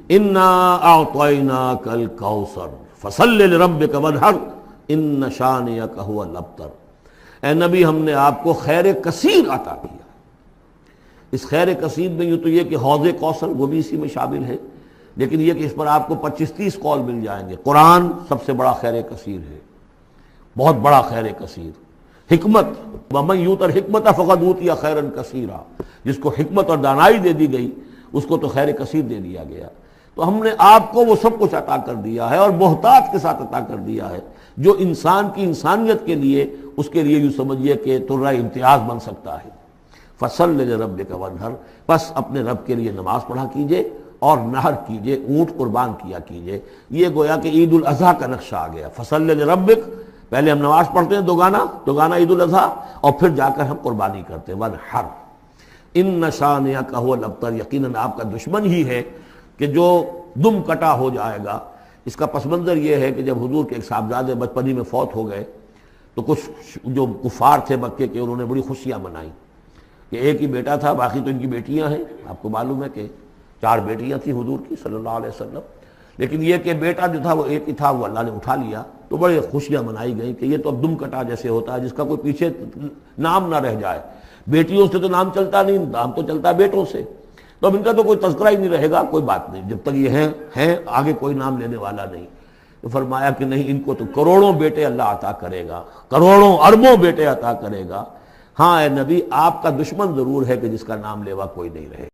انا اعطیناک الکوثر فصل لربک وانحر ان شانئک هو الابتر۔ اے نبی ہم نے آپ کو خیر کثیر عطا کیا۔ اس خیر کثیر میں یوں تو یہ کہ حوض کوثر وہ بھی اسی میں شامل ہے، لیکن یہ کہ اس پر آپ کو 25-30 قول مل جائیں گے۔ قرآن سب سے بڑا خیر کثیر ہے، بہت بڑا خیر کثیر۔ حکمت، ومن یؤت الحکمت فقد اوتی خیرا کثیرا، جس کو حکمت اور دانائی دے دی گئی اس کو تو خیر کثیر دے دیا گیا۔ تو ہم نے آپ کو وہ سب کچھ عطا کر دیا ہے، اور محتاط کے ساتھ عطا کر دیا ہے، جو انسان کی انسانیت کے لیے، اس کے لیے یوں سمجھیے کہ ترہ امتیاز بن سکتا ہے۔ فصل لربک وانحر، بس اپنے رب کے لیے نماز پڑھا کیجئے اور نحر کیجئے، اونٹ قربان کیا کیجئے۔ یہ گویا کہ عید الاضحیٰ کا نقشہ آ گیا۔ فصل لربک، پہلے ہم نماز پڑھتے ہیں دوگانا عید الاضحیٰ، اور پھر جا کر ہم قربانی کرتے ہیں۔ وانحر ان شانئک هو الابتر، یقیناً آپ کا دشمن ہی ہے کہ جو دم کٹا ہو جائے گا۔ اس کا پس منظر یہ ہے کہ جب حضور کے ایک صاحبزادے بچپنی میں فوت ہو گئے تو کچھ جو کفار تھے مکے کے، انہوں نے بڑی خوشیاں منائیں کہ ایک ہی بیٹا تھا، باقی تو ان کی بیٹیاں ہیں۔ آپ کو معلوم ہے کہ 4 بیٹیاں تھیں حضور کی صلی اللہ علیہ وسلم، لیکن یہ کہ بیٹا جو تھا وہ ایک ہی تھا، وہ اللہ نے اٹھا لیا، تو بڑے خوشیاں منائی گئیں کہ یہ تو اب دم کٹا جیسے ہوتا ہے جس کا کوئی پیچھے نام نہ رہ جائے۔ بیٹیوں سے تو نام چلتا نہیں، نام تو چلتا ہے بیٹوں سے، تو اب ان کا تو کوئی تذکرہ ہی نہیں رہے گا۔ کوئی بات نہیں، جب تک یہ ہیں آگے کوئی نام لینے والا نہیں۔ تو فرمایا کہ نہیں، ان کو تو کروڑوں بیٹے اللہ عطا کرے گا، کروڑوں اربوں بیٹے عطا کرے گا۔ ہاں اے نبی، آپ کا دشمن ضرور ہے کہ جس کا نام لیوا کوئی نہیں رہے۔